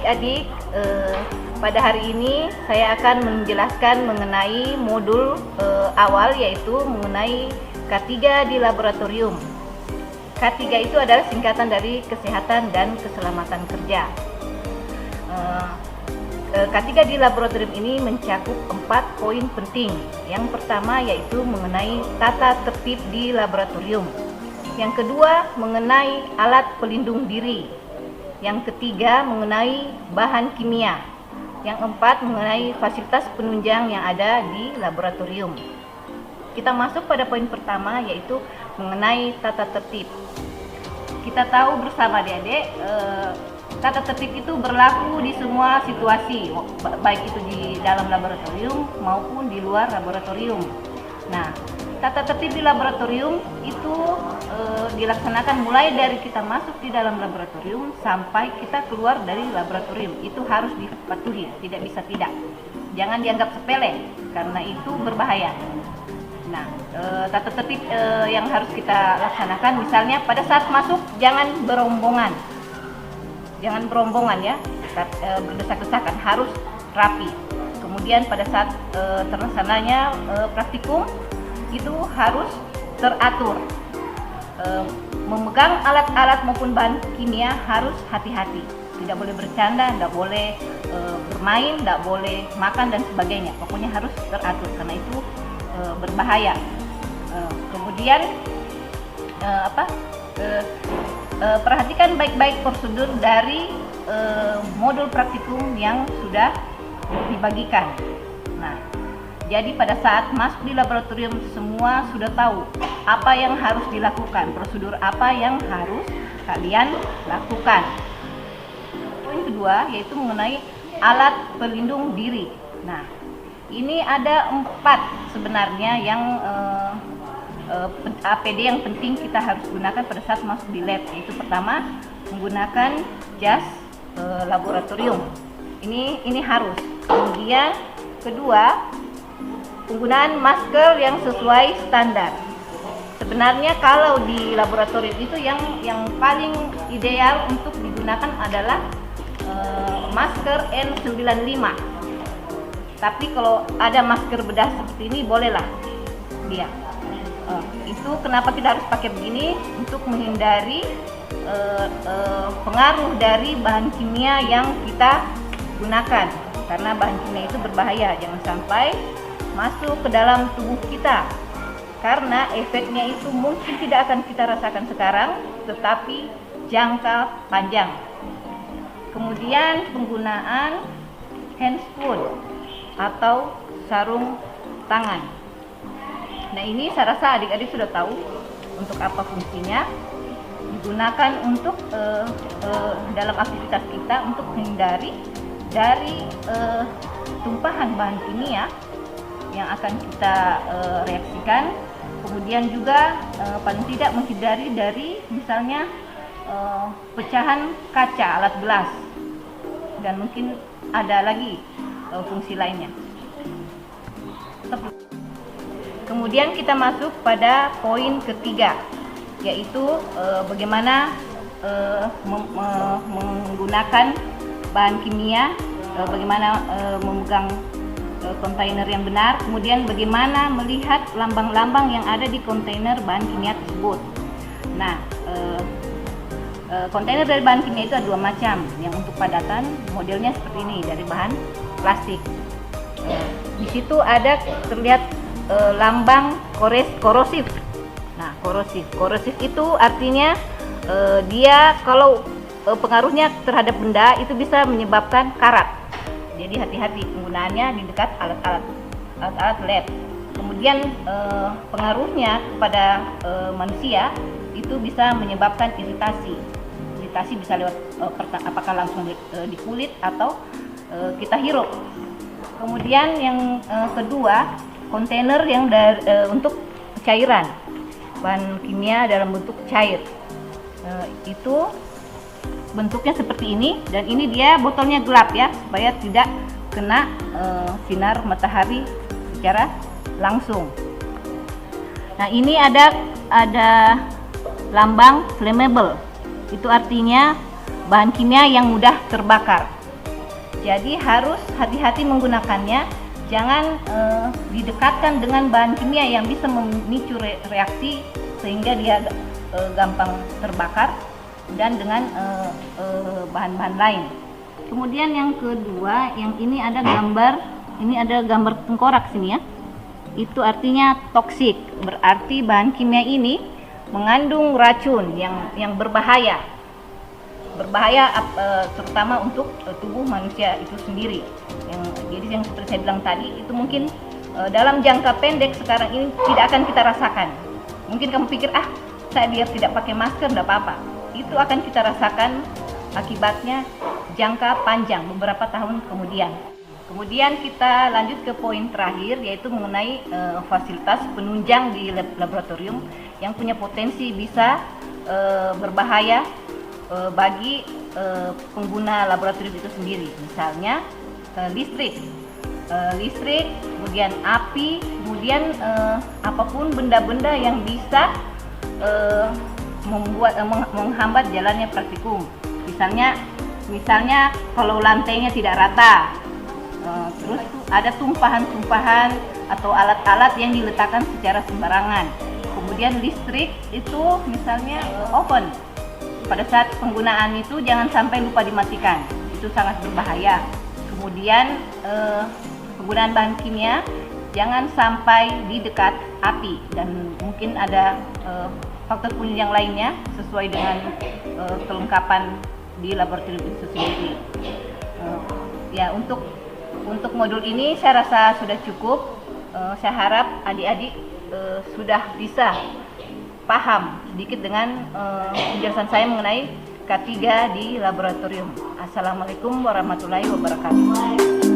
adik-adik, pada hari ini saya akan menjelaskan mengenai modul awal, yaitu mengenai K3 di laboratorium. K3 itu adalah singkatan dari kesehatan dan keselamatan kerja. K3 di laboratorium ini mencakup 4 poin penting. Yang pertama yaitu mengenai tata tertib di laboratorium. Yang kedua mengenai alat pelindung diri. Yang ketiga mengenai bahan kimia. Yang keempat mengenai fasilitas penunjang yang ada di laboratorium. Kita masuk pada poin pertama, yaitu mengenai tata tertib. Kita tahu bersama adik-adik, tata tertib itu berlaku di semua situasi, baik itu di dalam laboratorium maupun di luar laboratorium. Nah, tata tertib di laboratorium itu dilaksanakan mulai dari kita masuk di dalam laboratorium sampai kita keluar dari laboratorium. Itu harus dipatuhi, tidak bisa tidak. Jangan dianggap sepele, karena itu berbahaya. Nah, tata tertib yang harus kita laksanakan, misalnya pada saat masuk jangan berombongan. Jangan berombongan ya, berdesak-desakan, harus rapi. Kemudian pada saat terlaksananya praktikum, itu harus teratur. Memegang alat-alat maupun bahan kimia harus hati-hati. Tidak boleh bercanda, tidak boleh bermain, tidak boleh makan dan sebagainya. Pokoknya harus teratur, karena itu berbahaya. Kemudian perhatikan baik-baik prosedur dari modul praktikum yang sudah dibagikan. Nah, jadi pada saat masuk di laboratorium semua sudah tahu apa yang harus dilakukan, prosedur apa yang harus kalian lakukan. Poin kedua yaitu mengenai alat pelindung diri. Nah, ini ada 4 sebenarnya yang APD yang penting kita harus gunakan pada saat masuk di lab. Yaitu pertama, menggunakan jas laboratorium. Ini harus. Kemudian kedua, penggunaan masker yang sesuai standar. Sebenarnya kalau di laboratorium itu yang paling ideal untuk digunakan adalah masker N95. Tapi kalau ada masker bedah seperti ini, bolehlah dia. Itu kenapa kita harus pakai begini, untuk menghindari pengaruh dari bahan kimia yang kita gunakan, karena bahan kimia itu berbahaya. Jangan sampai masuk ke dalam tubuh kita, karena efeknya itu mungkin tidak akan kita rasakan sekarang, tetapi jangka panjang. Kemudian penggunaan handscoon atau sarung tangan. Nah, ini saya rasa adik-adik sudah tahu untuk apa fungsinya. Digunakan untuk dalam aktivitas kita untuk menghindari dari tumpahan bahan kimia yang akan kita reaksikan. Kemudian juga paling tidak menghindari dari misalnya pecahan kaca alat gelas, dan mungkin ada lagi fungsi lainnya. Kemudian kita masuk pada poin ketiga, yaitu bagaimana menggunakan bahan kimia, bagaimana memegang kontainer yang benar, kemudian bagaimana melihat lambang-lambang yang ada di kontainer bahan kimia tersebut. Nah, kontainer dari bahan kimia itu ada 2 macam. Yang untuk padatan modelnya seperti ini, dari bahan plastik. Di situ ada terlihat lambang korosif. Nah, korosif itu artinya dia kalau pengaruhnya terhadap benda itu bisa menyebabkan karat. Jadi hati-hati penggunaannya di dekat alat lab. Kemudian pengaruhnya kepada manusia itu bisa menyebabkan iritasi. Iritasi bisa lewat apakah langsung di kulit atau kita hirup. Kemudian yang kedua, kontainer yang untuk cairan, bahan kimia dalam bentuk cair. Itu bentuknya seperti ini, dan ini dia botolnya gelap ya, supaya tidak kena sinar matahari secara langsung. Nah, ini ada lambang flammable. Itu artinya bahan kimia yang mudah terbakar. Jadi harus hati-hati menggunakannya. Jangan didekatkan dengan bahan kimia yang bisa memicu reaksi sehingga dia gampang terbakar, dan dengan bahan-bahan lain. Kemudian yang kedua, yang ini ada gambar tengkorak sini ya. Itu artinya toksik, berarti bahan kimia ini mengandung racun yang berbahaya terutama untuk tubuh manusia itu sendiri. Jadi yang seperti saya bilang tadi, itu mungkin dalam jangka pendek sekarang ini tidak akan kita rasakan. Mungkin kamu pikir, saya biar tidak pakai masker tidak apa-apa. Itu akan kita rasakan akibatnya jangka panjang, beberapa tahun kemudian. Kemudian kita lanjut ke poin terakhir, yaitu mengenai fasilitas penunjang di laboratorium yang punya potensi bisa berbahaya bagi pengguna laboratorium itu sendiri. Misalnya listrik, kemudian api, kemudian apapun benda-benda yang bisa menghambat jalannya praktikum. Misalnya kalau lantainya tidak rata, terus ada tumpahan-tumpahan atau alat-alat yang diletakkan secara sembarangan. Kemudian listrik itu misalnya oven, pada saat penggunaan itu jangan sampai lupa dimatikan, itu sangat berbahaya. Kemudian penggunaan bahan kimia jangan sampai di dekat api, dan mungkin ada faktor penunjang lainnya sesuai dengan kelengkapan di laboratorium itu sendiri. Ya, untuk modul ini saya rasa sudah cukup. Saya harap adik-adik sudah bisa paham sedikit dengan penjelasan saya mengenai K3 di laboratorium. Assalamualaikum warahmatullahi wabarakatuh.